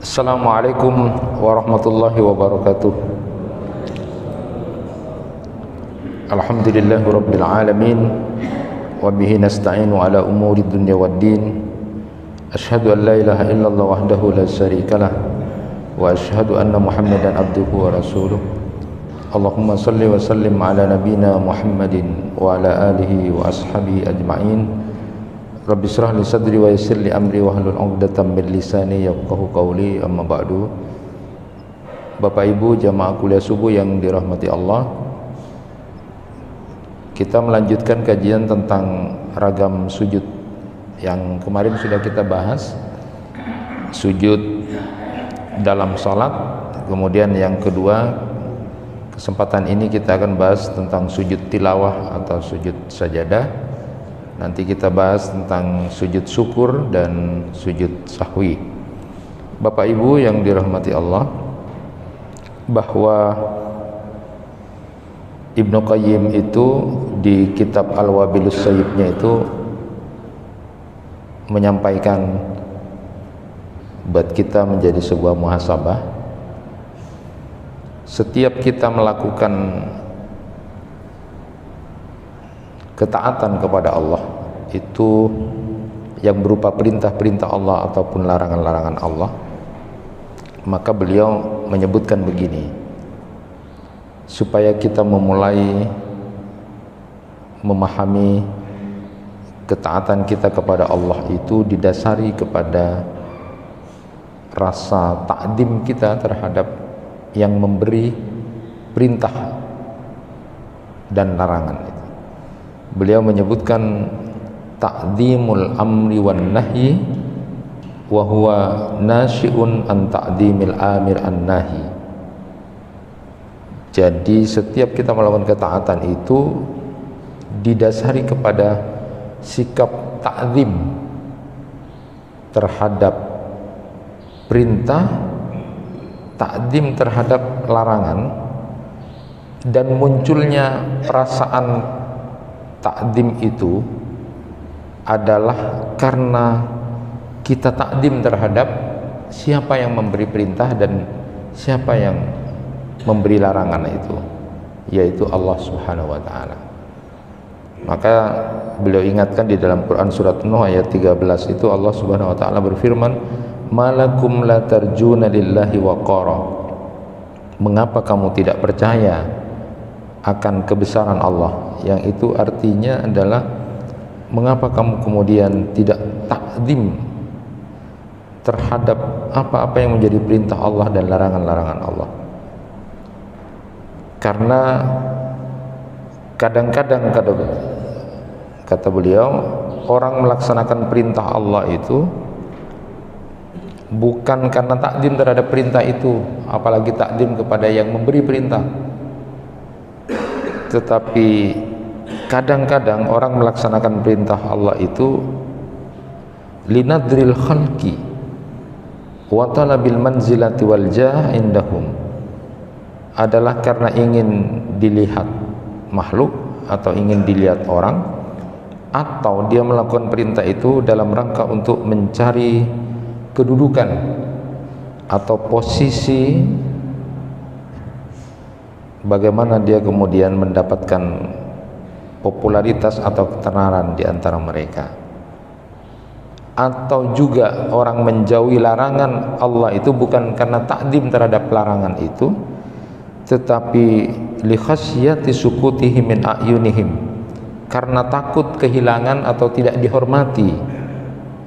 Assalamualaikum warahmatullahi wabarakatuh. Alhamdulillahi rabbil alamin wa bihi nasta'inu ala umuri dunya waddin. Asyhadu an la ilaha illallah wahdahu la syarikalah wa asyhadu anna Muhammadan abduhu wa rasuluh. Allahumma salli wa sallim ala nabiyyina Muhammadin wa ala alihi wa ashabihi ajma'in. Rabbi shrah li sadri wa yassir li amri wahlul 'uqdatam min lisani yafqahu qawli, amma ba'du. Bapak Ibu jamaah kuliah subuh yang dirahmati Allah, kita melanjutkan kajian tentang ragam sujud yang kemarin sudah kita bahas. Sujud dalam salat, kemudian yang kedua, kesempatan ini kita akan bahas tentang sujud tilawah atau sujud sajadah. Nanti kita bahas tentang sujud syukur dan sujud sahwi. Bapak Ibu yang dirahmati Allah, bahwa Ibnu Qayyim itu di kitab Al-Wabilus Sayyibnya itu menyampaikan buat kita menjadi sebuah muhasabah. Setiap kita melakukan ketaatan kepada Allah itu yang berupa perintah-perintah Allah ataupun larangan-larangan Allah, maka beliau menyebutkan begini, supaya kita memulai memahami ketaatan kita kepada Allah itu didasari kepada rasa ta'dim kita terhadap yang memberi perintah dan larangan. Beliau menyebutkan ta'dimul amri wan nahyi wa huwa nasyi'un an ta'dimil amir an nahi. Jadi setiap kita melakukan ketaatan itu didasari kepada sikap ta'zim terhadap perintah, ta'zim terhadap larangan, dan munculnya perasaan ta'zim itu adalah karena kita ta'zim terhadap siapa yang memberi perintah dan siapa yang memberi larangan itu, yaitu Allah Subhanahu wa taala. Maka beliau ingatkan di dalam Quran surat Nuh ayat 13 itu Allah Subhanahu wa taala berfirman, "Malakum la tarjuna lillahi waqara." Mengapa kamu tidak percaya akan kebesaran Allah? Yang itu artinya adalah mengapa kamu kemudian tidak takdim terhadap apa-apa yang menjadi perintah Allah dan larangan-larangan Allah. Karena kadang-kadang kata beliau, orang melaksanakan perintah Allah itu bukan karena takdim terhadap perintah itu, apalagi takdim kepada yang memberi perintah, tetapi kadang-kadang orang melaksanakan perintah Allah itu linadril khalqi wa talabil manzilati wal jah indahum, adalah karena ingin dilihat makhluk atau ingin dilihat orang, atau dia melakukan perintah itu dalam rangka untuk mencari kedudukan atau posisi, bagaimana dia kemudian mendapatkan popularitas atau ketenaran di antara mereka. Atau juga orang menjauhi larangan Allah itu bukan karena takdim terhadap larangan itu, tetapi li khasyati sukutihi min a'yunihim, karena takut kehilangan atau tidak dihormati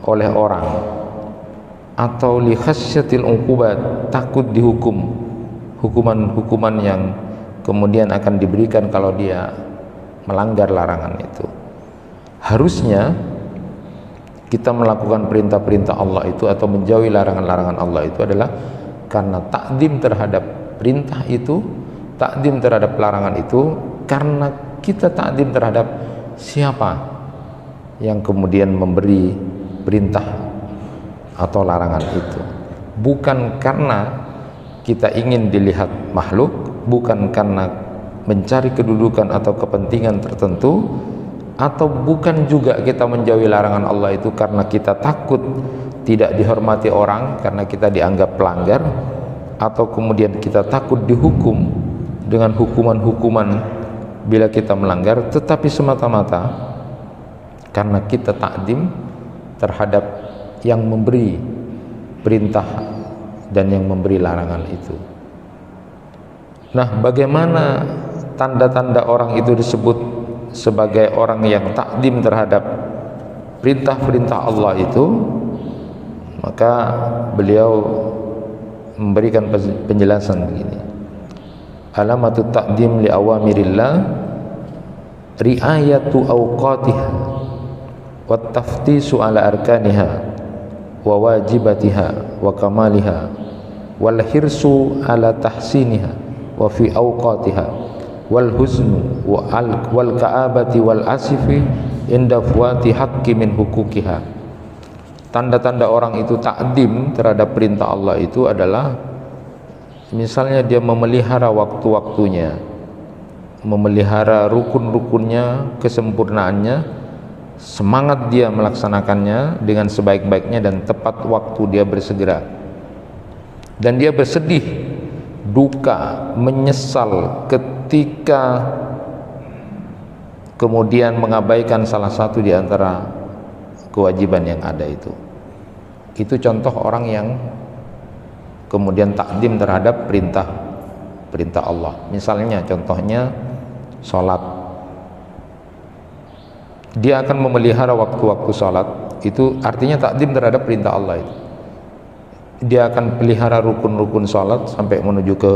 oleh orang, atau li khasyatil uqubat, takut dihukum hukuman-hukuman yang kemudian akan diberikan kalau dia melanggar larangan itu. Harusnya kita melakukan perintah-perintah Allah itu atau menjauhi larangan-larangan Allah itu adalah karena takdim terhadap perintah itu, takdim terhadap larangan itu, karena kita takdim terhadap siapa yang kemudian memberi perintah atau larangan itu, bukan karena kita ingin dilihat makhluk, bukan karena mencari kedudukan atau kepentingan tertentu, atau bukan juga kita menjauhi larangan Allah itu karena kita takut tidak dihormati orang karena kita dianggap pelanggar, atau kemudian kita takut dihukum dengan hukuman-hukuman bila kita melanggar, tetapi semata-mata karena kita takdim terhadap yang memberi perintah dan yang memberi larangan itu. Nah, bagaimana tanda-tanda orang itu disebut sebagai orang yang takdim terhadap perintah-perintah Allah itu? Maka beliau memberikan penjelasan begini: alamatut takdim li awamirillah riayatu awqatiha wa taftisu ala arkaniha wa wajibatiha wa kamaliha wal hirsu ala tahsiniha wa fi awqatiha wal huznu wal ka'abati wal asifi inda fuati haqqi min hukukiha. Tanda-tanda orang itu takdim terhadap perintah Allah itu adalah misalnya dia memelihara waktu-waktunya, memelihara rukun-rukunnya, kesempurnaannya, semangat dia melaksanakannya dengan sebaik-baiknya dan tepat waktu dia bersegera, dan dia bersedih, duka, menyesal ketika kemudian mengabaikan salah satu di antara kewajiban yang ada itu. Itu contoh orang yang kemudian takdim terhadap perintah Allah. Misalnya contohnya sholat, dia akan memelihara waktu-waktu sholat, itu artinya takdim terhadap perintah Allah itu. Dia akan pelihara rukun-rukun sholat sampai menuju ke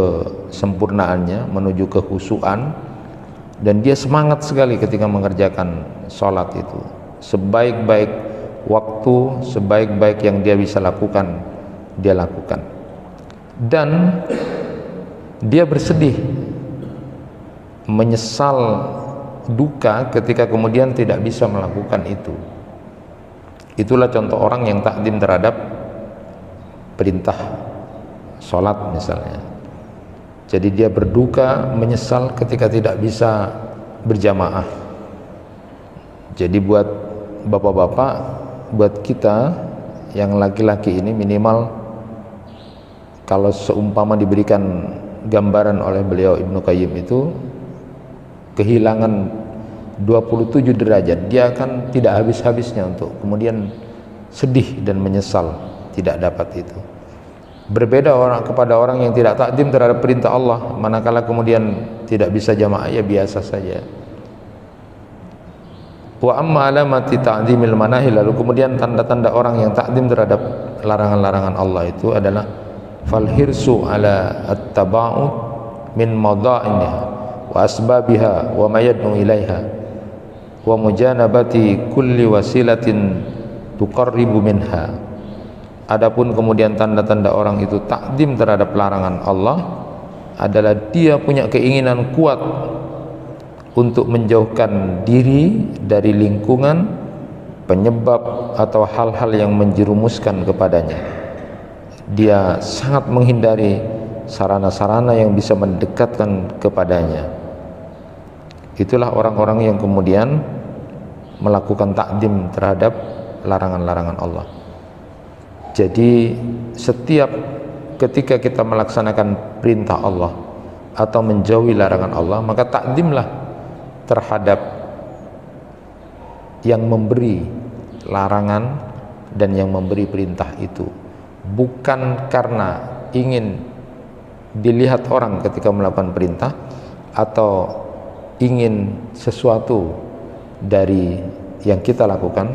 sempurnaannya, menuju ke khusyuan, dan dia semangat sekali ketika mengerjakan sholat itu. Sebaik-baik waktu, sebaik-baik yang dia bisa lakukan, dia lakukan. Dan dia bersedih, menyesal, duka ketika kemudian tidak bisa melakukan itu. Itulah contoh orang yang takdim terhadap perintah sholat misalnya. Jadi dia berduka, menyesal ketika tidak bisa berjamaah. Jadi buat bapak-bapak, buat kita yang laki-laki ini, minimal kalau seumpama diberikan gambaran oleh beliau Ibnu Qayyim itu, kehilangan 27 derajat, dia akan tidak habis-habisnya untuk kemudian sedih dan menyesal tidak dapat itu. Berbeda orang kepada orang yang tidak takdim terhadap perintah Allah, manakala kemudian tidak bisa jamaah, ya biasa saja. Wa amma alamati ta'zimil manahi, lalu kemudian tanda-tanda orang yang takdim terhadap larangan-larangan Allah itu adalah fal hirsu ala at-taba'ud min mada'iniha wa asbabiha wa ma yad'u ilaiha wa mujanabati kulli wasilatin tuqarribu minha. Adapun kemudian tanda-tanda orang itu takdim terhadap larangan Allah adalah dia punya keinginan kuat untuk menjauhkan diri dari lingkungan penyebab atau hal-hal yang menjerumuskan kepadanya. Dia sangat menghindari sarana-sarana yang bisa mendekatkan kepadanya. Itulah orang-orang yang kemudian melakukan takdim terhadap larangan-larangan Allah. Jadi setiap ketika kita melaksanakan perintah Allah atau menjauhi larangan Allah, maka takdimlah terhadap yang memberi larangan dan yang memberi perintah itu, bukan karena ingin dilihat orang ketika melakukan perintah atau ingin sesuatu dari yang kita lakukan,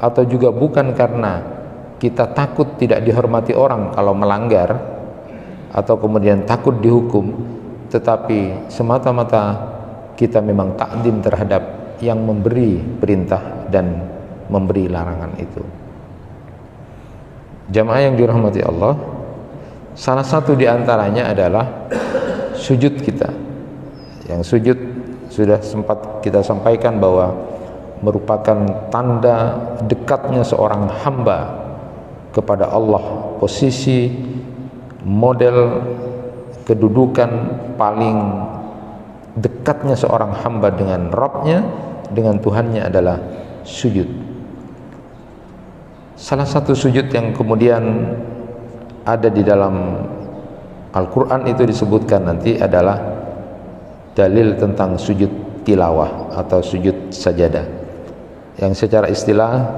atau juga bukan karena kita takut tidak dihormati orang kalau melanggar atau kemudian takut dihukum, tetapi semata-mata kita memang takdim terhadap yang memberi perintah dan memberi larangan itu. Jamaah yang dirahmati Allah, salah satu di antaranya adalah sujud kita. Yang sujud sudah sempat kita sampaikan bahwa merupakan tanda dekatnya seorang hamba kepada Allah, posisi model kedudukan paling dekatnya seorang hamba dengan Rabbnya, dengan Tuhannya adalah sujud. Salah satu sujud yang kemudian ada di dalam Al-Quran itu disebutkan nanti adalah dalil tentang sujud tilawah atau sujud sajadah, yang secara istilah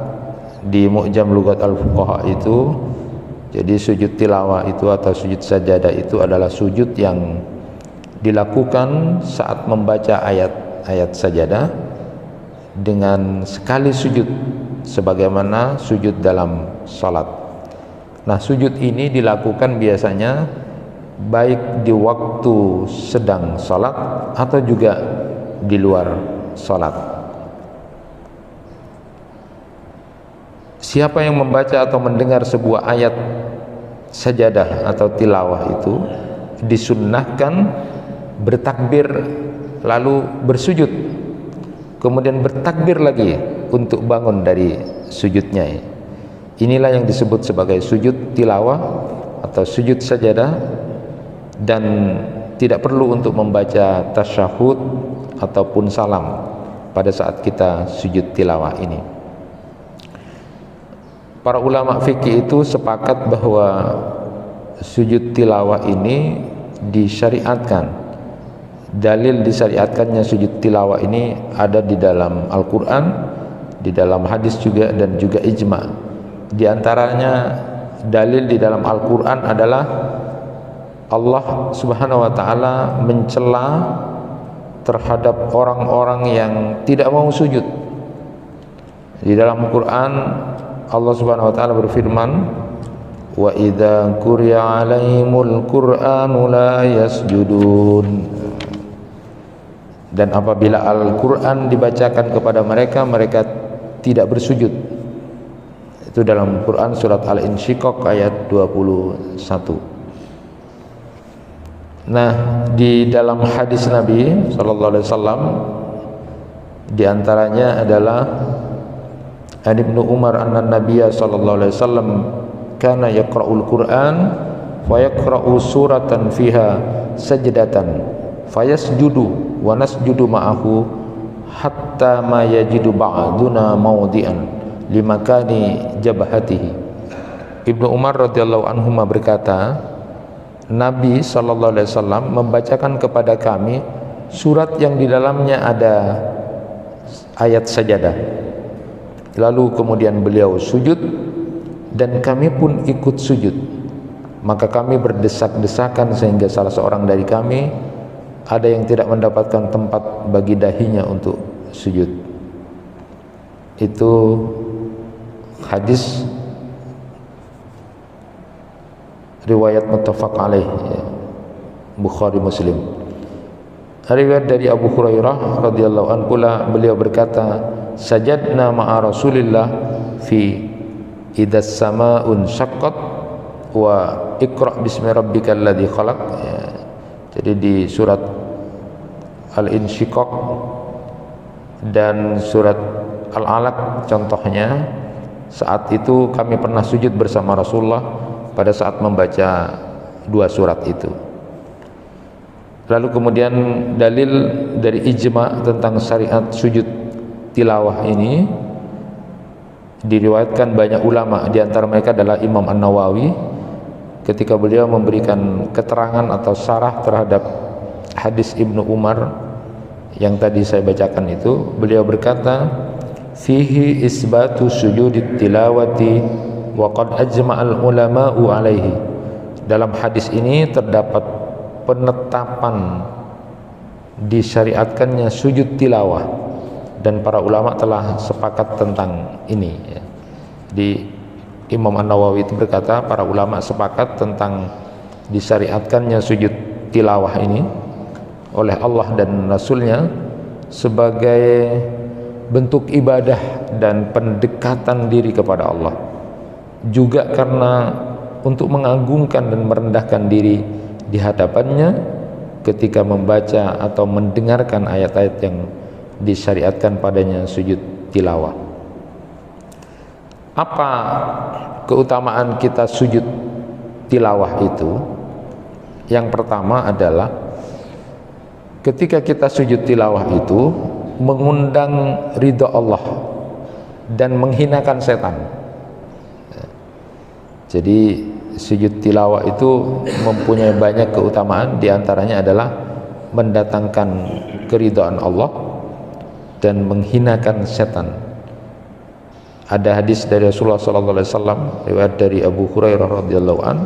di Mu'jam Lughat Al-Fuqaha itu, jadi sujud tilawah itu atau sujud sajadah itu adalah sujud yang dilakukan saat membaca ayat-ayat sajadah dengan sekali sujud sebagaimana sujud dalam salat. Nah, sujud ini dilakukan biasanya baik di waktu sedang salat atau juga di luar salat. Siapa yang membaca atau mendengar sebuah ayat sajadah atau tilawah itu disunnahkan bertakbir lalu bersujud, kemudian bertakbir lagi untuk bangun dari sujudnya. Inilah yang disebut sebagai sujud tilawah atau sujud sajadah, dan tidak perlu untuk membaca tasyahud ataupun salam pada saat kita sujud tilawah ini. Para ulama fikih itu sepakat bahwa sujud tilawah ini disyariatkan. Dalil disyariatkannya sujud tilawah ini ada di dalam Al-Quran, di dalam hadis juga, dan juga ijma'. Di antaranya dalil di dalam Al-Quran adalah Allah Subhanahu wa ta'ala mencela terhadap orang-orang yang tidak mau sujud. Di dalam Quran Allah Subhanahu wa ta'ala berfirman, wa idza quri'a 'alaihimul qur'anu la yasjudun, dan apabila Al-Quran dibacakan kepada mereka, mereka tidak bersujud. Itu dalam Quran surat Al-Insyiqaq ayat 21. Nah, di dalam hadis Nabi sallallahu alaihi wasallam di antaranya adalah An Ibnu Umar anna Nabiyya sallallahu alaihi wasallam kana yaqra'ul Qur'an wa yaqra'u suratan fiha sajdatan fayasjudu wa nasjudu ma'ahu hatta ma yajidu ba'duna mawdi'an limakani jabhatihi. Ibnu Umar radhiyallahu anhu berkata, Nabi sallallahu alaihi wasallam membacakan kepada kami surat yang di dalamnya ada ayat sajadah. Lalu kemudian beliau sujud dan kami pun ikut sujud. Maka kami berdesak-desakan sehingga salah seorang dari kami ada yang tidak mendapatkan tempat bagi dahinya untuk sujud. Itu hadis riwayat muttafaq alaih, Bukhari Muslim. Riwayat dari Abu Hurairah radhiyallahu anhu pula beliau berkata, sajadna ma'a Rasulillah fi idas samaa'un syaqqat wa iqra' bismi rabbikal ladzi khalaq. Ya. Jadi di surat Al-Insyiqaq dan surat Al-Alaq contohnya, saat itu kami pernah sujud bersama Rasulullah pada saat membaca dua surat itu. Lalu kemudian dalil dari ijma' tentang syariat sujud tilawah ini diriwayatkan banyak ulama, di antara mereka adalah Imam An-Nawawi ketika beliau memberikan keterangan atau syarah terhadap hadis Ibnu Umar yang tadi saya bacakan itu. Beliau berkata, fihi isbatu sujudit tilawati wa qad ajma'al ulama'u alaihi. Dalam hadis ini terdapat penetapan disyariatkannya sujud tilawah, dan para ulama telah sepakat tentang ini. Di Imam An-Nawawi itu berkata, para ulama sepakat tentang disyariatkannya sujud tilawah ini oleh Allah dan Rasulnya sebagai bentuk ibadah dan pendekatan diri kepada Allah, juga karena untuk mengagungkan dan merendahkan diri di hadapannya ketika membaca atau mendengarkan ayat-ayat yang disyariatkan padanya sujud tilawah. Apa keutamaan kita sujud tilawah itu? Yang pertama adalah ketika kita sujud tilawah itu mengundang ridha Allah dan menghinakan setan. Jadi sujud tilawah itu mempunyai banyak keutamaan, diantaranya adalah mendatangkan keridhaan Allah dan menghinakan setan. Ada hadis dari Rasulullah sallallahu alaihi wasallam riwayat dari Abu Hurairah radhiyallahu an,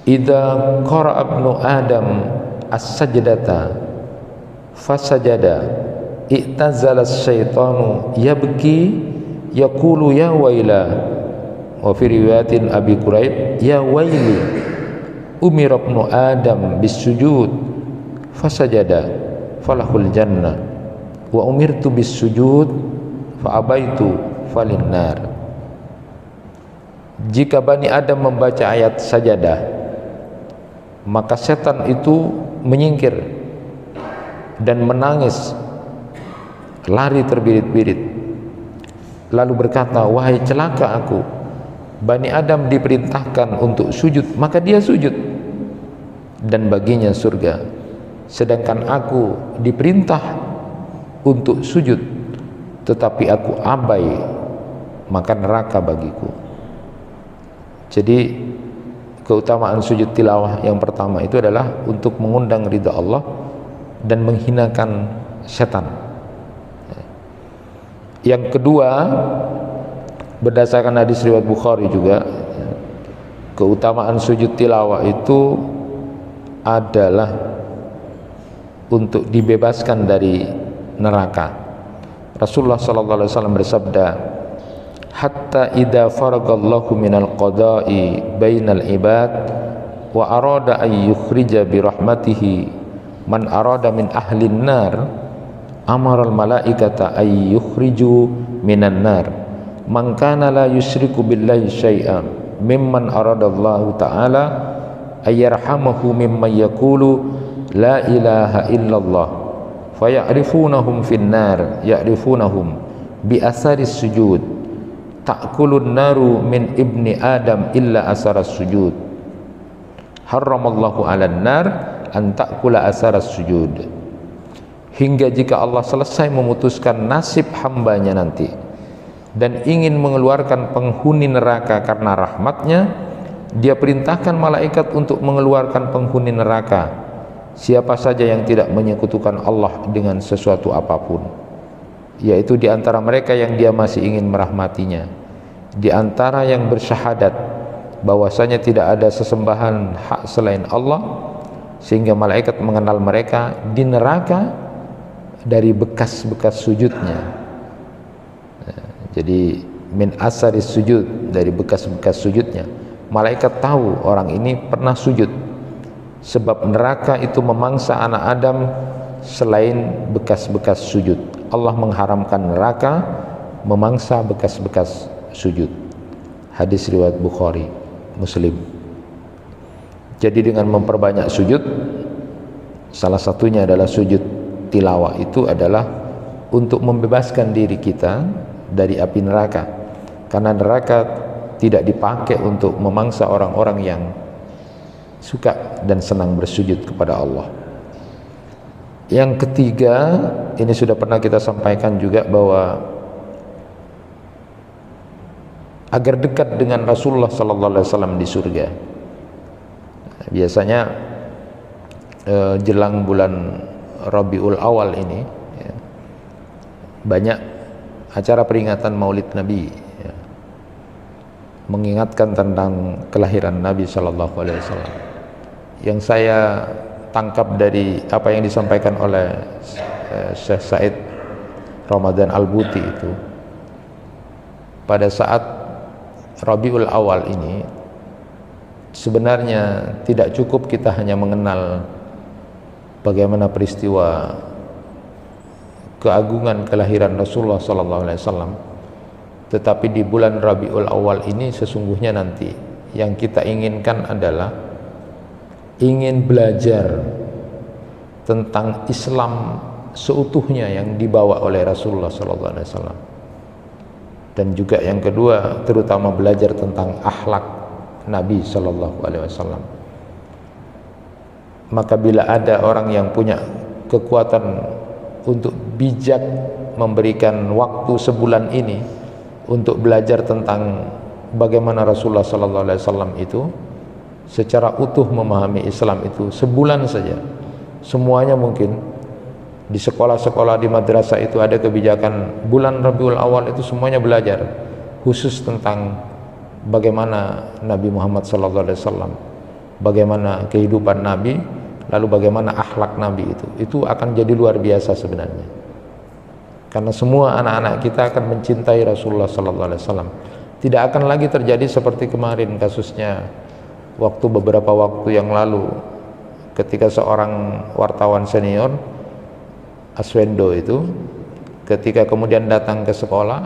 "Idza qara'a ibnu Adam as-sajdata fasajada i'tazala asy-syaitanu yabki yaqulu ya waila." Wa fi riwayatin Abi Quraib, "Ya waili umira ibnu Adam bis-sujud fasajada falahul jannah wa umirtu bis-sujud fa abaitu falinnar." Jika Bani Adam membaca ayat sajadah, maka setan itu menyingkir dan menangis, lari terbirit-birit, lalu berkata, "Wahai celaka aku, Bani Adam diperintahkan untuk sujud, maka dia sujud dan baginya surga, sedangkan aku diperintah untuk sujud tetapi aku abai, maka neraka bagiku." Jadi keutamaan sujud tilawah yang pertama itu adalah untuk mengundang ridha Allah dan menghinakan setan. Yang kedua, berdasarkan hadis riwayat Bukhari juga, keutamaan sujud tilawah itu adalah untuk dibebaskan dari neraka. Rasulullah sallallahu alaihi wasallam bersabda, "Hatta idza faragallahu minal qada'i bainal ibad wa arada ay yukhrija bi rahmatihi man arada min ahlin nar, amara al malaikata ay yukhriju minan nar man kana la yusyriku billahi syai'an mimman aradallahu ta'ala ayyarhamahu mimman yaqulu la ilaha illallah faya'rifunahum finnar ya'rifunahum bi asaris sujud ta'kulun naru min ibni adam illa asaras sujud harramallahu 'alan nar an ta'kula asaras sujud." Hingga jika Allah selesai memutuskan nasib hambanya nanti dan ingin mengeluarkan penghuni neraka karena rahmatnya, dia perintahkan malaikat untuk mengeluarkan penghuni neraka, siapa saja yang tidak menyekutukan Allah dengan sesuatu apapun, yaitu di antara mereka yang dia masih ingin merahmatinya, di antara yang bersyahadat bahwasanya tidak ada sesembahan hak selain Allah, sehingga malaikat mengenal mereka di neraka dari bekas-bekas sujudnya. Jadi min asaris sujud, dari bekas-bekas sujudnya. Malaikat tahu orang ini pernah sujud, sebab neraka itu memangsa anak Adam selain bekas-bekas sujud. Allah mengharamkan neraka memangsa bekas-bekas sujud. Hadis riwayat Bukhari, Muslim. Jadi dengan memperbanyak sujud, salah satunya adalah sujud tilawah, itu adalah untuk membebaskan diri kita dari api neraka, karena neraka tidak dipakai untuk memangsa orang-orang yang suka dan senang bersujud kepada Allah. Yang ketiga, ini sudah pernah kita sampaikan juga, bahwa agar dekat dengan Rasulullah sallallahu alaihi wasallam di surga, biasanya jelang bulan Rabiul Awal ini banyak acara peringatan Maulid Nabi, mengingatkan tentang kelahiran Nabi sallallahu alaihi wasallam. Yang saya tangkap dari apa yang disampaikan oleh Syekh Said Ramadan Al-Buti itu, pada saat Rabiul Awal ini sebenarnya tidak cukup kita hanya mengenal bagaimana peristiwa keagungan kelahiran Rasulullah sallallahu alaihi wasallam, tetapi di bulan Rabiul Awal ini sesungguhnya nanti yang kita inginkan adalah ingin belajar tentang Islam seutuhnya yang dibawa oleh Rasulullah sallallahu alaihi wasallam, dan juga yang kedua terutama belajar tentang akhlak Nabi sallallahu alaihi wasallam. Maka bila ada orang yang punya kekuatan untuk bijak memberikan waktu sebulan ini untuk belajar tentang bagaimana Rasulullah sallallahu alaihi wasallam itu secara utuh memahami Islam itu sebulan saja. Semuanya mungkin di sekolah-sekolah, di madrasah itu ada kebijakan bulan Rabiul Awal itu semuanya belajar khusus tentang bagaimana Nabi Muhammad sallallahu alaihi wasallam, bagaimana kehidupan Nabi, lalu bagaimana akhlak Nabi itu akan jadi luar biasa sebenarnya. Karena semua anak-anak kita akan mencintai Rasulullah sallallahu alaihi wasallam. Tidak akan lagi terjadi seperti kemarin kasusnya beberapa waktu yang lalu ketika seorang wartawan senior Aswendo itu ketika kemudian datang ke sekolah,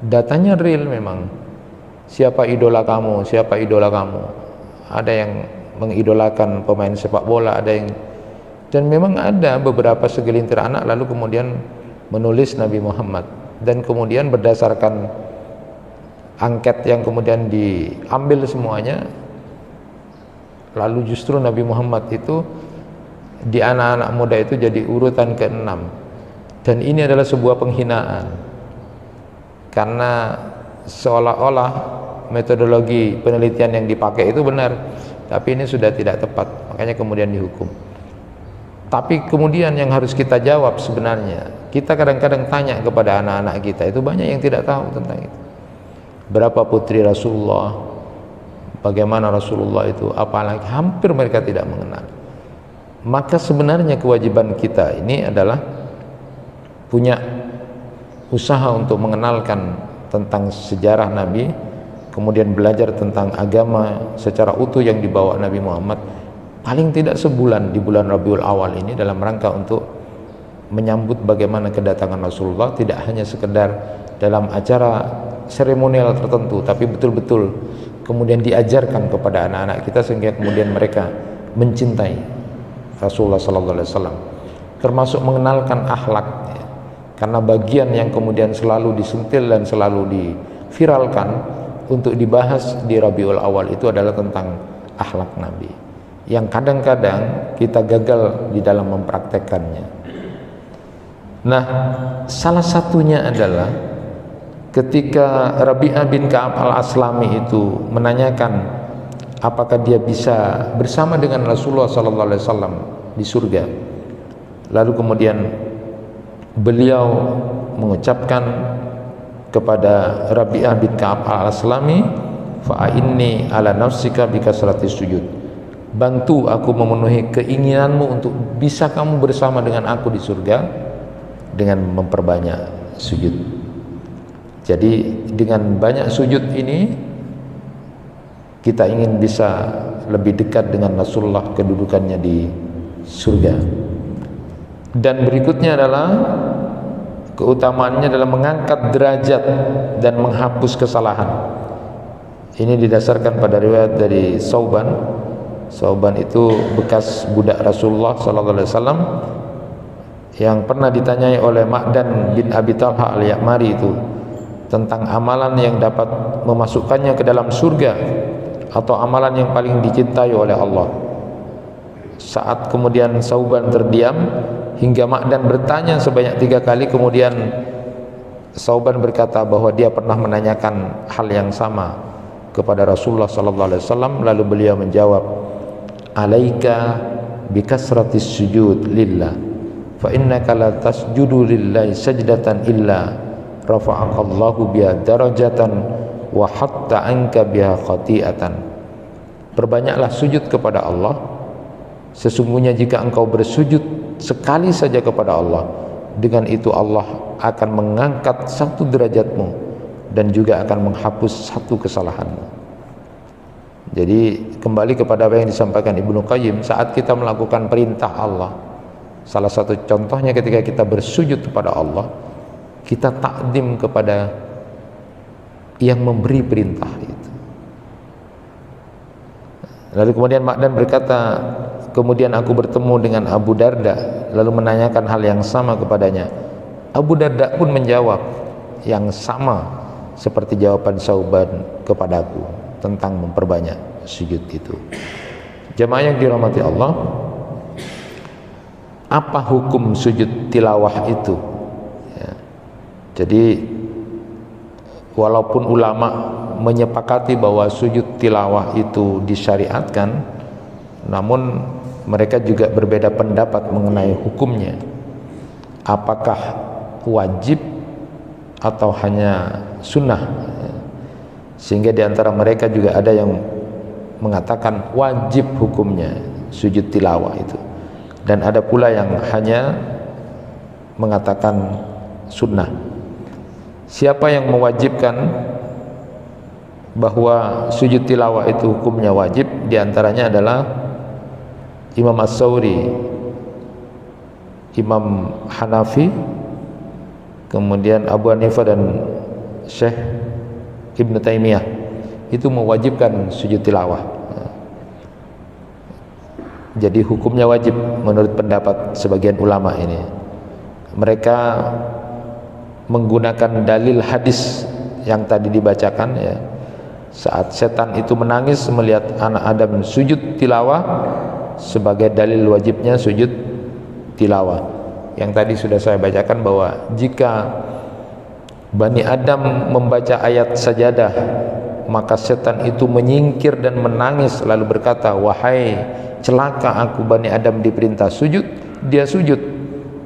datanya real memang. Siapa idola kamu? Siapa idola kamu? Ada yang mengidolakan pemain sepak bola, ada yang, dan memang ada beberapa segelintir anak lalu kemudian menulis Nabi Muhammad, dan kemudian berdasarkan angket yang kemudian diambil semuanya, lalu justru Nabi Muhammad itu di anak-anak muda itu jadi urutan ke-6. Dan ini adalah sebuah penghinaan, karena seolah-olah metodologi penelitian yang dipakai itu benar, tapi ini sudah tidak tepat, makanya kemudian dihukum. Tapi kemudian yang harus kita jawab sebenarnya, kita kadang-kadang tanya kepada anak-anak kita, itu banyak yang tidak tahu tentang itu. Berapa putri Rasulullah, bagaimana Rasulullah itu, apalagi hampir mereka tidak mengenal. Maka sebenarnya kewajiban kita ini adalah punya usaha untuk mengenalkan tentang sejarah Nabi, kemudian belajar tentang agama secara utuh yang dibawa Nabi Muhammad, paling tidak sebulan di bulan Rabiul Awal ini, dalam rangka untuk menyambut bagaimana kedatangan Rasulullah, tidak hanya sekedar dalam acara seremonial tertentu, tapi betul-betul kemudian diajarkan kepada anak-anak kita sehingga kemudian mereka mencintai Rasulullah sallallahu alaihi wasallam, termasuk mengenalkan akhlak, karena bagian yang kemudian selalu disentil dan selalu diviralkan untuk dibahas di Rabiul Awal itu adalah tentang akhlak Nabi, yang kadang-kadang kita gagal di dalam mempraktekkannya. Nah, salah satunya adalah ketika Rabi'ah bin Ka'ab al-Aslami itu menanyakan apakah dia bisa bersama dengan Rasulullah sallallahu alaihi wasallam di surga, lalu kemudian beliau mengucapkan kepada Rabi'ah bin Ka'ab al-Aslami, fa'inni ala nafsika bikasrati sujud, bantu aku memenuhi keinginanmu untuk bisa kamu bersama dengan aku di surga dengan memperbanyak sujud. Jadi dengan banyak sujud ini kita ingin bisa lebih dekat dengan Rasulullah, kedudukannya di surga. Dan berikutnya adalah keutamaannya adalah mengangkat derajat dan menghapus kesalahan. Ini didasarkan pada riwayat dari Sauban. Sauban itu bekas budak Rasulullah sallallahu alaihi wasallam yang pernah ditanyai oleh Ma'dan bin Abi Talha al-Ya'mari itu tentang amalan yang dapat memasukkannya ke dalam surga atau amalan yang paling dicintai oleh Allah. Saat kemudian Sauban terdiam hingga Ma'dan bertanya sebanyak 3 kali, kemudian Sauban berkata bahwa dia pernah menanyakan hal yang sama kepada Rasulullah sallallahu alaihi wasallam, lalu beliau menjawab, alaika bikasratis sujud lillah fa innaka la tasjudu lillahi sajdatan illa rafa'akallahu biha darajatan wa hatta anka biha khati'atan. Perbanyaklah sujud kepada Allah, sesungguhnya jika engkau bersujud sekali saja kepada Allah, dengan itu Allah akan mengangkat 1 derajatmu dan juga akan menghapus 1 kesalahanmu. Jadi kembali kepada apa yang disampaikan Ibnu Qayyim, saat kita melakukan perintah Allah, salah satu contohnya ketika kita bersujud kepada Allah, kita takdim kepada yang memberi perintah itu. Lalu kemudian Ma'dan berkata, kemudian aku bertemu dengan Abu Darda lalu menanyakan hal yang sama kepadanya. Abu Darda pun menjawab yang sama seperti jawaban Sauban kepadaku tentang memperbanyak sujud itu. Jemaah yang dirahmati Allah, apa hukum sujud tilawah itu? Jadi walaupun ulama menyepakati bahwa sujud tilawah itu disyariatkan, namun mereka juga berbeda pendapat mengenai hukumnya. Apakah wajib atau hanya sunnah? Sehingga di antara mereka juga ada yang mengatakan wajib hukumnya sujud tilawah itu, dan ada pula yang hanya mengatakan sunnah. Siapa yang mewajibkan bahwa sujud tilawah itu hukumnya wajib? Di antaranya adalah Imam As-Sawri, Imam Hanafi, kemudian Abu Hanifah dan Syekh Ibn Taimiyah. Itu mewajibkan sujud tilawah. Jadi hukumnya wajib menurut pendapat sebagian ulama ini. Mereka menggunakan dalil hadis yang tadi dibacakan, ya, saat setan itu menangis melihat anak Adam sujud tilawah, sebagai dalil wajibnya sujud tilawah. Yang tadi sudah saya bacakan bahwa jika Bani Adam membaca ayat sajadah, maka setan itu menyingkir dan menangis lalu berkata, wahai celaka aku, Bani Adam diperintah sujud, dia sujud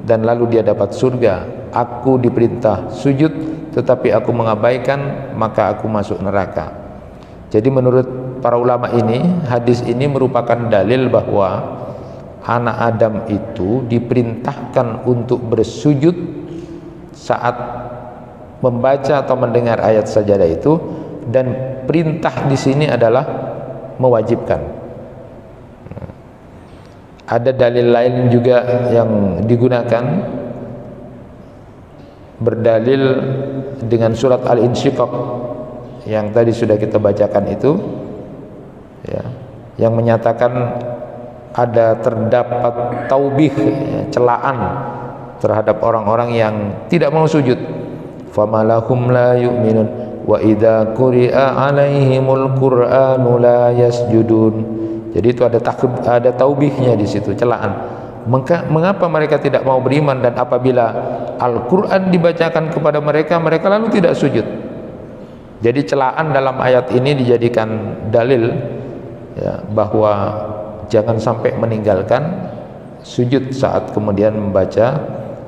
dan lalu dia dapat surga. Aku diperintah sujud tetapi aku mengabaikan, maka aku masuk neraka. Jadi menurut para ulama ini, hadis ini merupakan dalil bahwa anak Adam itu diperintahkan untuk bersujud saat membaca atau mendengar ayat sajadah itu, dan perintah di sini adalah mewajibkan. Ada dalil lain juga yang digunakan, berdalil dengan surat Al-Insyiqaq yang tadi sudah kita bacakan itu, ya, yang menyatakan terdapat taubih, ya, celaan terhadap orang-orang yang tidak mau sujud. Famalahum la yu'minun wa idza quri'a 'alaihimul qur'anu la yasjudun. Jadi itu ada taubihnya di situ, celaan. Mengapa mereka tidak mau beriman, dan apabila Al-Quran dibacakan kepada mereka, mereka lalu tidak sujud. Jadi celaan dalam ayat ini dijadikan dalil, ya, bahwa jangan sampai meninggalkan sujud saat kemudian membaca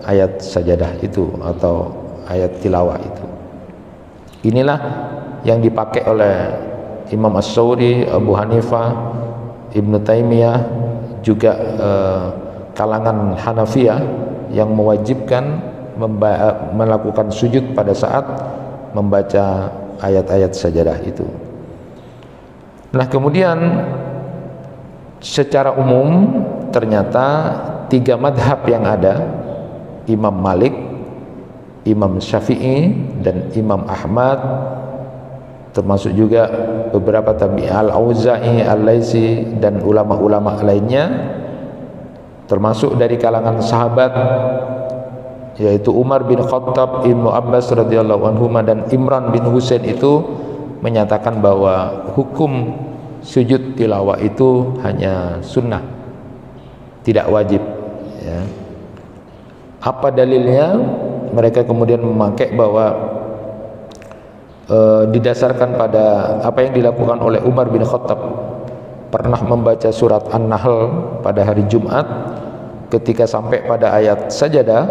ayat sajadah itu atau ayat tilawah itu. Inilah yang dipakai oleh Imam As-Sawri, Abu Hanifah, Ibn Taimiyah, juga kalangan Hanafiyah yang mewajibkan melakukan sujud pada saat membaca ayat-ayat sajadah itu. Nah, kemudian secara umum ternyata 3 madhab yang ada, Imam Malik, Imam Syafi'i, dan Imam Ahmad, termasuk juga beberapa tabi'in, Al-Auza'i, Al-Laitsi, dan ulama-ulama lainnya, termasuk dari kalangan sahabat, yaitu Umar bin Khattab, Ibnu Abbas radhiyallahu anhuma, dan Imran bin Husain, itu menyatakan bahwa hukum sujud tilawah itu hanya sunnah, tidak wajib, ya. Apa dalilnya? Mereka kemudian memakai bahwa didasarkan pada apa yang dilakukan oleh Umar bin Khattab. Pernah membaca surat An-Nahl pada hari Jumat, ketika sampai pada ayat sajadah,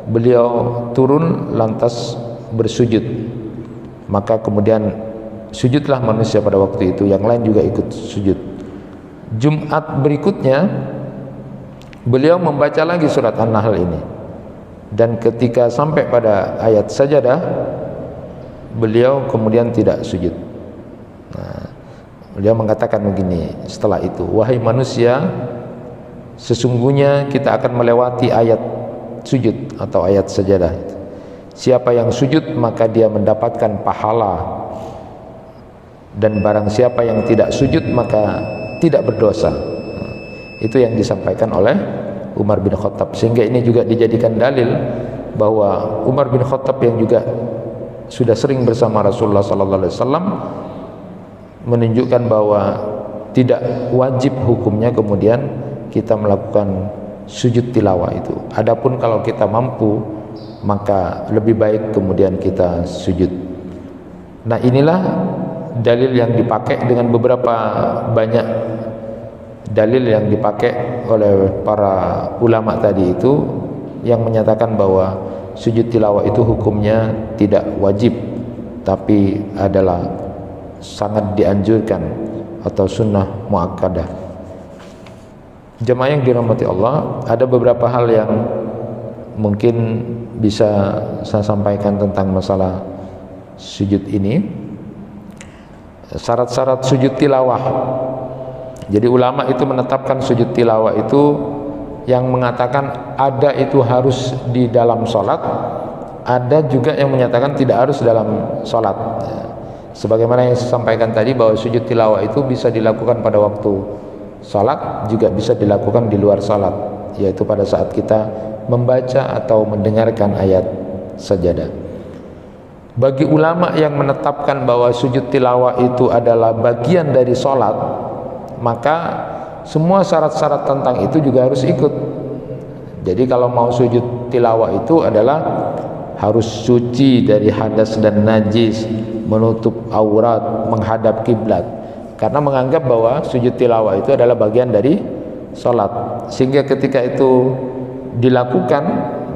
beliau turun lantas bersujud. Maka kemudian sujudlah manusia pada waktu itu, yang lain juga ikut sujud. Jumat berikutnya beliau membaca lagi surat An-Nahl ini, dan ketika sampai pada ayat sajadah, beliau kemudian tidak sujud. Nah, beliau mengatakan begini setelah itu, wahai manusia, sesungguhnya kita akan melewati ayat sujud atau ayat sajadah. Siapa yang sujud maka dia mendapatkan pahala, dan barang siapa yang tidak sujud maka tidak berdosa. Itu yang disampaikan oleh Umar bin Khattab, sehingga ini juga dijadikan dalil bahwa Umar bin Khattab yang juga sudah sering bersama Rasulullah sallallahu alaihi wasallam menunjukkan bahwa tidak wajib hukumnya kemudian kita melakukan sujud tilawah itu. Adapun kalau kita mampu, maka lebih baik kemudian kita sujud. Nah, inilah dalil yang dipakai dengan beberapa banyak dalil yang dipakai oleh para ulama tadi itu yang menyatakan bahwa sujud tilawah itu hukumnya tidak wajib, tapi adalah sangat dianjurkan atau sunnah muakkadah. Jemaah yang dirahmati Allah, ada beberapa hal yang mungkin bisa saya sampaikan tentang masalah sujud ini. Syarat-syarat sujud tilawah. Jadi ulama itu menetapkan sujud tilawah itu yang mengatakan ada itu harus di dalam sholat, ada juga yang menyatakan tidak harus dalam sholat. Sebagaimana yang saya sampaikan tadi bahwa sujud tilawah itu bisa dilakukan pada waktu sholat, juga bisa dilakukan di luar sholat, yaitu pada saat kita membaca atau mendengarkan ayat sajadah. Bagi ulama yang menetapkan bahwa sujud tilawah itu adalah bagian dari sholat, maka semua syarat-syarat tentang itu juga harus ikut. Jadi kalau mau sujud tilawah itu adalah harus suci dari hadas dan najis, menutup aurat, menghadap kiblat, karena menganggap bahwa sujud tilawah itu adalah bagian dari sholat. Sehingga ketika itu dilakukan,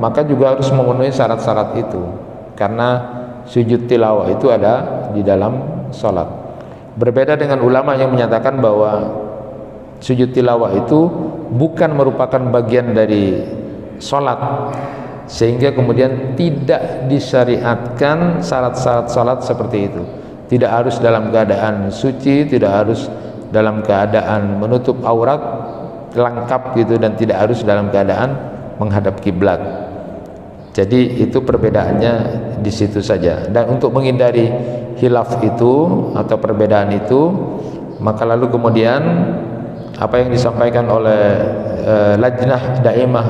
maka juga harus memenuhi syarat-syarat itu, karena sujud tilawah itu ada di dalam sholat. Berbeda dengan ulama yang menyatakan bahwa sujud tilawah itu bukan merupakan bagian dari sholat, sehingga kemudian tidak disyariatkan syarat-syarat sholat seperti itu. Tidak harus dalam keadaan suci, tidak harus dalam keadaan menutup aurat lengkap gitu, dan tidak harus dalam keadaan menghadap kiblat. Jadi itu perbedaannya di situ saja. Dan untuk menghindari khilaf itu atau perbedaan itu, maka lalu kemudian apa yang disampaikan oleh Lajnah Daimah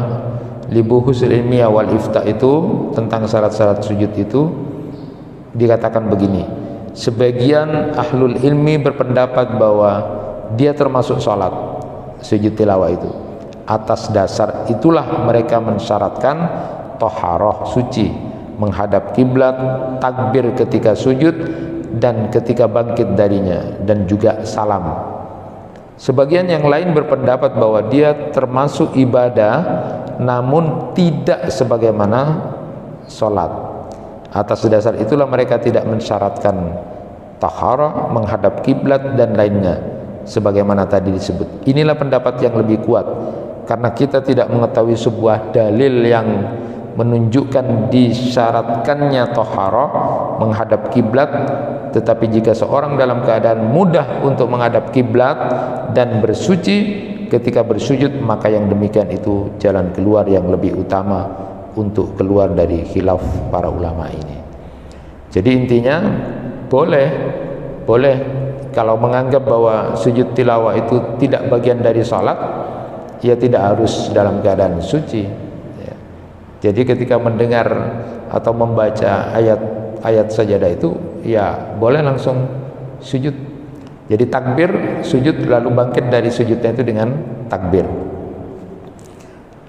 li Buhuthil Ilmiyah wal Ifta itu tentang syarat-syarat sujud itu dikatakan begini: sebagian ahlul ilmi berpendapat bahwa dia termasuk sholat, sujud tilawah itu. Atas dasar itulah mereka mensyaratkan toharoh, suci, menghadap kiblat, takbir ketika sujud dan ketika bangkit darinya, dan juga salam. Sebagian yang lain berpendapat bahwa dia termasuk ibadah namun tidak sebagaimana sholat. Atas dasar itulah mereka tidak mensyaratkan taharah, menghadap kiblat dan lainnya sebagaimana tadi disebut. Inilah pendapat yang lebih kuat, karena kita tidak mengetahui sebuah dalil yang menunjukkan disyaratkannya taharah, menghadap kiblat. Tetapi jika seorang dalam keadaan mudah untuk menghadap kiblat dan bersuci ketika bersujud, maka yang demikian itu jalan keluar yang lebih utama untuk keluar dari khilaf para ulama ini. Jadi intinya boleh kalau menganggap bahwa sujud tilawah itu tidak bagian dari salat, ya tidak harus dalam keadaan suci. Jadi ketika mendengar atau membaca ayat sajadah itu, ya boleh langsung sujud. Jadi takbir, sujud, lalu bangkit dari sujudnya itu dengan takbir.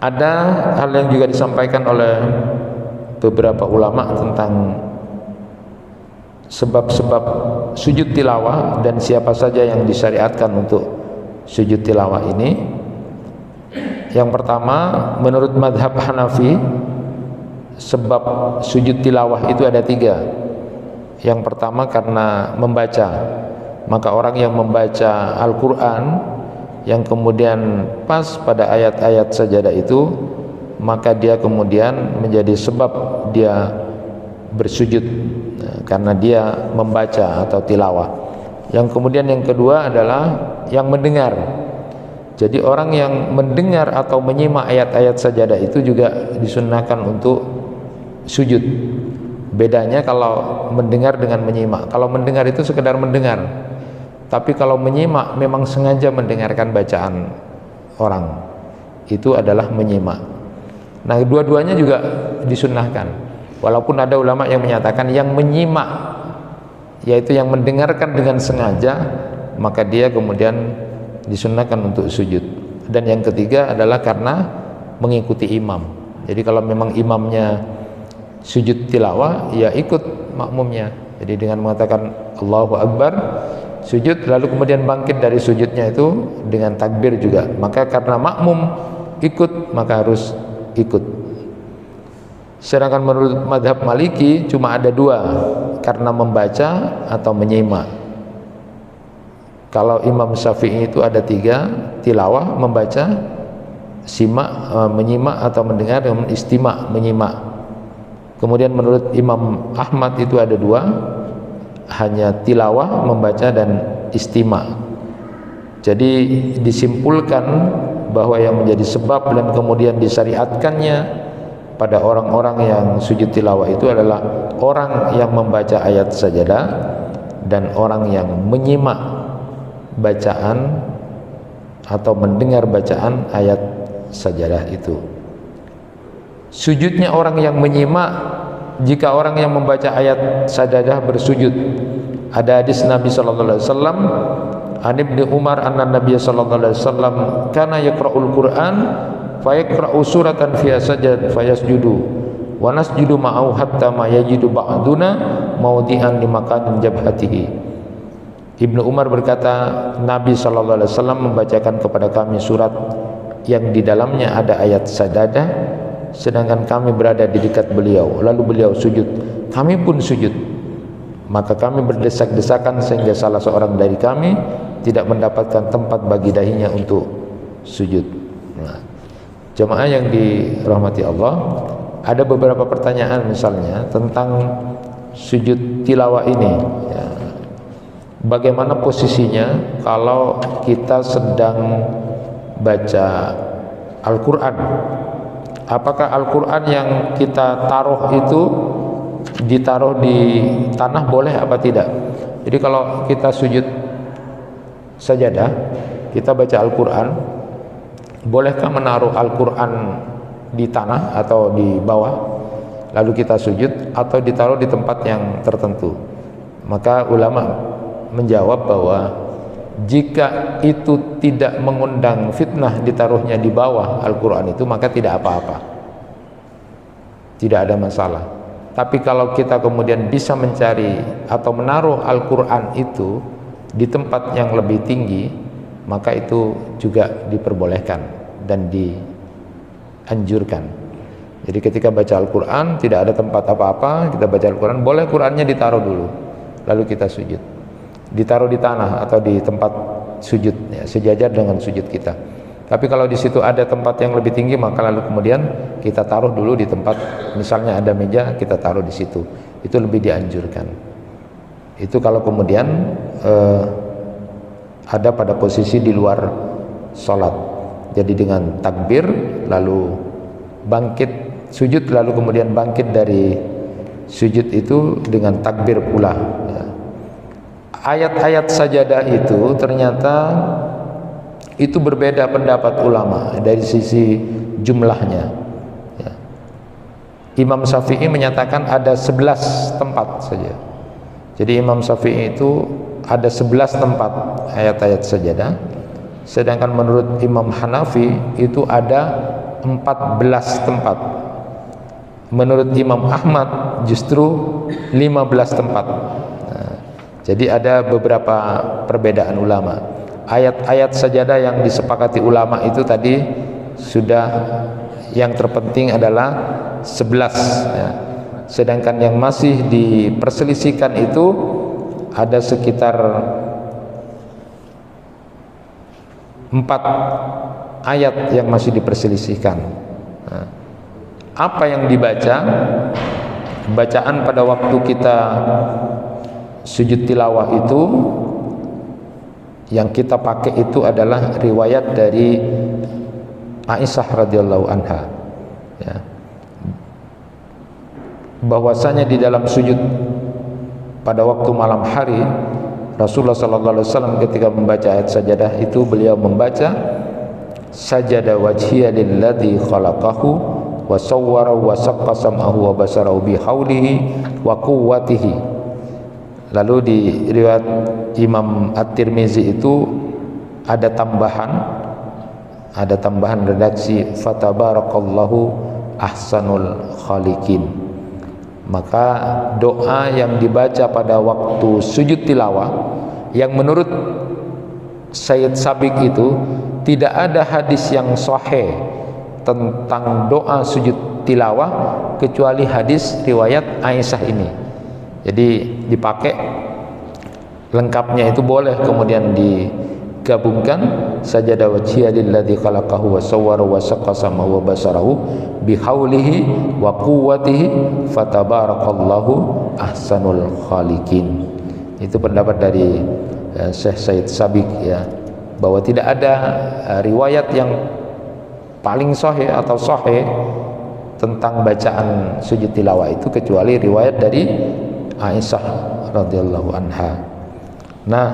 Ada hal yang juga disampaikan oleh beberapa ulama tentang sebab-sebab sujud tilawah dan siapa saja yang disyariatkan untuk sujud tilawah ini. Yang pertama, menurut madhab Hanafi, sebab sujud tilawah itu ada 3. Yang pertama karena membaca, maka orang yang membaca Al-Quran yang kemudian pas pada ayat-ayat sajadah itu, maka dia kemudian menjadi sebab dia bersujud, karena dia membaca atau tilawah. Yang kemudian yang kedua adalah yang mendengar. Jadi orang yang mendengar atau menyimak ayat-ayat sajadah itu juga disunnahkan untuk sujud. Bedanya kalau mendengar dengan menyimak. Kalau mendengar itu sekedar mendengar, tapi kalau menyimak memang sengaja mendengarkan bacaan orang, itu adalah menyimak. Nah, dua-duanya juga disunnahkan. Walaupun ada ulama yang menyatakan yang menyimak, yaitu yang mendengarkan dengan sengaja, maka dia kemudian disunnahkan untuk sujud. Dan yang ketiga adalah karena mengikuti imam. Jadi kalau memang imamnya sujud tilawah, ya ikut makmumnya. Jadi dengan mengatakan Allahu Akbar, sujud, lalu kemudian bangkit dari sujudnya itu dengan takbir juga. Maka karena makmum ikut, maka harus ikut. Sedangkan menurut madhab Maliki cuma ada dua, karena membaca atau menyimak. Kalau Imam Syafi'i itu ada tiga, tilawah, membaca, simak, menyimak atau mendengar, dengan istimak, menyimak. Kemudian menurut Imam Ahmad itu ada dua, hanya tilawah, membaca, dan istimak. Jadi disimpulkan bahwa yang menjadi sebab dan kemudian disyariatkannya pada orang-orang yang sujud tilawah itu adalah orang yang membaca ayat sajadah dan orang yang menyimak bacaan atau mendengar bacaan ayat sajadah itu. Sujudnya orang yang menyimak, jika orang yang membaca ayat sajadah bersujud. Ada hadis Nabi sallallahu alaihi wasallam, an Ibnu Umar anna Nabiy sallallahu alaihi wasallam kana yaqra'ul Qur'an fa yaqra'u suratan fiha sajad fayasjudu wa nasjudu ma'ahu hatta ma yajidu ba'duna mawdi'an li makanin jabhatihi. Ibnu Umar berkata, Nabi sallallahu alaihi wasallam membacakan kepada kami surat yang di dalamnya ada ayat sajadah, sedangkan kami berada di dekat beliau, lalu beliau sujud, kami pun sujud, maka kami berdesak-desakan sehingga salah seorang dari kami tidak mendapatkan tempat bagi dahinya untuk sujud. Nah, jemaah yang dirahmati Allah, ada beberapa pertanyaan misalnya tentang sujud tilawah ini ya. Bagaimana posisinya kalau kita sedang baca Al-Quran? Apakah Al-Quran yang kita taruh itu ditaruh di tanah boleh apa tidak? Jadi kalau kita sujud sajadah, kita baca Al-Quran, bolehkah menaruh Al-Quran di tanah atau di bawah lalu kita sujud, atau ditaruh di tempat yang tertentu? Maka ulama menjawab bahwa jika itu tidak mengundang fitnah ditaruhnya di bawah Al-Quran itu, maka tidak apa-apa, tidak ada masalah. Tapi kalau kita kemudian bisa mencari atau menaruh Al-Quran itu di tempat yang lebih tinggi, maka itu juga diperbolehkan dan dianjurkan. Jadi ketika baca Al-Quran tidak ada tempat apa-apa, kita baca Al-Quran, boleh Qurannya ditaruh dulu, lalu kita sujud, ditaruh di tanah atau di tempat sujud ya, sejajar dengan sujud kita. Tapi kalau di situ ada tempat yang lebih tinggi, maka lalu kemudian kita taruh dulu di tempat, misalnya ada meja, kita taruh di situ, itu lebih dianjurkan. Itu kalau kemudian ada pada posisi di luar sholat. Jadi dengan takbir lalu bangkit sujud, lalu kemudian bangkit dari sujud itu dengan takbir pula ya. Ayat-ayat sajadah itu ternyata itu berbeda pendapat ulama dari sisi jumlahnya ya. Imam Syafi'i menyatakan ada 11 tempat saja. Jadi Imam Syafi'i itu ada 11 tempat ayat-ayat sajadah, sedangkan menurut Imam Hanafi itu ada 14 tempat. Menurut Imam Ahmad justru 15 tempat. Jadi ada beberapa perbedaan ulama. Ayat-ayat sajadah yang disepakati ulama itu tadi sudah, yang terpenting adalah 11 ya. Sedangkan yang masih diperselisihkan itu ada sekitar 4 ayat yang masih diperselisihkan. Nah, apa yang dibaca, bacaan pada waktu kita sujud tilawah itu yang kita pakai itu adalah riwayat dari Aisyah radhiyallahu anha ya, bahwasanya di dalam sujud pada waktu malam hari Rasulullah sallallahu alaihi wasallam ketika membaca ayat sajadah itu beliau membaca sajada wajhiya lilladzi khalaqahu wa sawwara wa saqqa sam'ahu wa basarahu bihaulihi wa quwwatihi. Lalu di riwayat Imam At-Tirmizi itu ada tambahan redaksi fatabarakallahu ahsanul khaliqin. Maka doa yang dibaca pada waktu sujud tilawah, yang menurut Sayyid Sabiq itu tidak ada hadis yang sahih tentang doa sujud tilawah kecuali hadis riwayat Aisyah ini. Jadi dipakai lengkapnya itu boleh kemudian digabungkan, sajada wajhiya lilladzi khalaqahu wa sawwara wa saqqa samahu wa basarahu bihaulihi wa quwwatihi fatabarakallahu ahsanul khaliqin. Itu pendapat dari Syekh Sayyid Sabiq ya, bahwa tidak ada riwayat yang paling sahih atau sahih tentang bacaan sujud tilawah itu kecuali riwayat dari Aisyah radhiyallahu anha. Nah,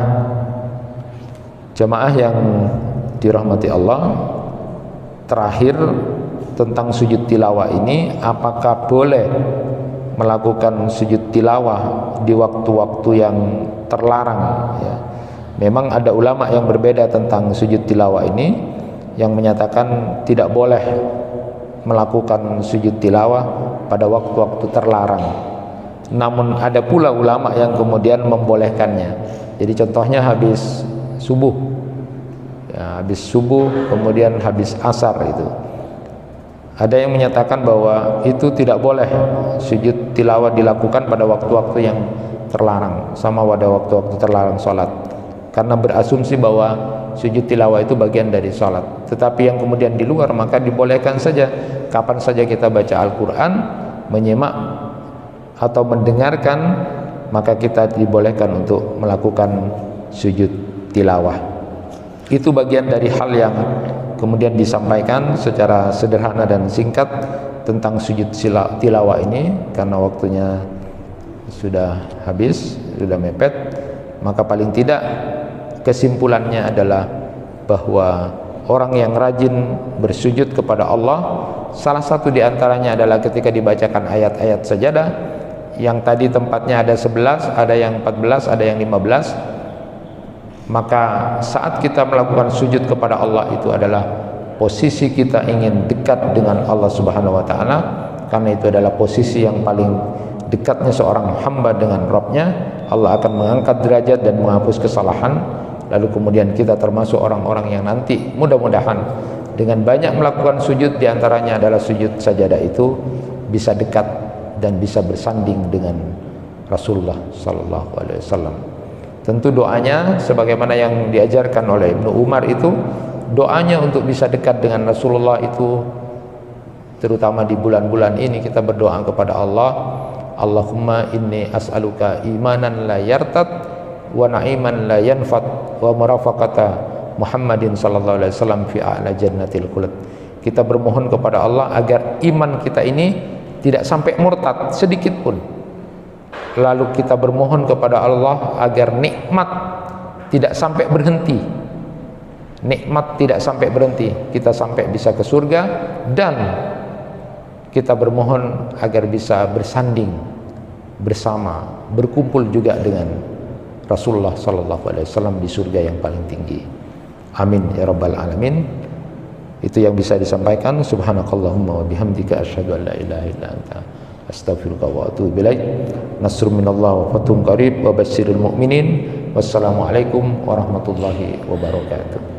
jamaah yang dirahmati Allah, terakhir tentang sujud tilawah ini, apakah boleh melakukan sujud tilawah di waktu-waktu yang terlarang ya. Memang ada ulama yang berbeda tentang sujud tilawah ini, yang menyatakan tidak boleh melakukan sujud tilawah pada waktu-waktu terlarang. Namun ada pula ulama yang kemudian membolehkannya. Jadi contohnya habis subuh ya, habis subuh kemudian habis asar itu. Ada yang menyatakan bahwa itu tidak boleh sujud tilawah dilakukan pada waktu-waktu yang terlarang, sama pada waktu-waktu terlarang sholat, karena berasumsi bahwa sujud tilawah itu bagian dari sholat. Tetapi yang kemudian di luar, maka dibolehkan saja kapan saja kita baca Al-Quran, menyimak atau mendengarkan, maka kita dibolehkan untuk melakukan sujud tilawah. Itu bagian dari hal yang kemudian disampaikan secara sederhana dan singkat tentang sujud tilawah ini. Karena waktunya sudah habis, sudah mepet, maka paling tidak kesimpulannya adalah bahwa orang yang rajin bersujud kepada Allah, salah satu diantaranya adalah ketika dibacakan ayat-ayat sajadah yang tadi tempatnya ada 11, ada yang 14, ada yang 15. Maka saat kita melakukan sujud kepada Allah itu adalah posisi kita ingin dekat dengan Allah Subhanahu wa taala, karena itu adalah posisi yang paling dekatnya seorang hamba dengan Rabb-nya. Allah akan mengangkat derajat dan menghapus kesalahan. Lalu kemudian kita termasuk orang-orang yang nanti mudah-mudahan dengan banyak melakukan sujud, diantaranya adalah sujud sajadah itu, bisa dekat dan bisa bersanding dengan Rasulullah sallallahu alaihi wasallam. Tentu doanya sebagaimana yang diajarkan oleh Ibnu Umar itu, doanya untuk bisa dekat dengan Rasulullah itu, terutama di bulan-bulan ini kita berdoa kepada Allah, Allahumma inni as'aluka imanan la yartad wa na'iman la yanfad wa murafaqata Muhammadin sallallahu alaihi wasallam fi a'la jannatil khuld. Kita bermohon kepada Allah agar iman kita ini tidak sampai murtad sedikit pun. Lalu kita bermohon kepada Allah agar nikmat tidak sampai berhenti. Nikmat tidak sampai berhenti, kita sampai bisa ke surga. Dan kita bermohon agar bisa bersanding bersama, berkumpul juga dengan Rasulullah sallallahu alaihi wasallam di surga yang paling tinggi. Amin ya rabbal alamin. Itu yang bisa disampaikan. Subhanakallahumma wa bihamdika asyhadu an la ilaha illa anta astaghfiruka wa atubu ilaik. Nasrun minallah wa fathun qarib wa basyiril mu'minin. Wassalamualaikum warahmatullahi wabarakatuh.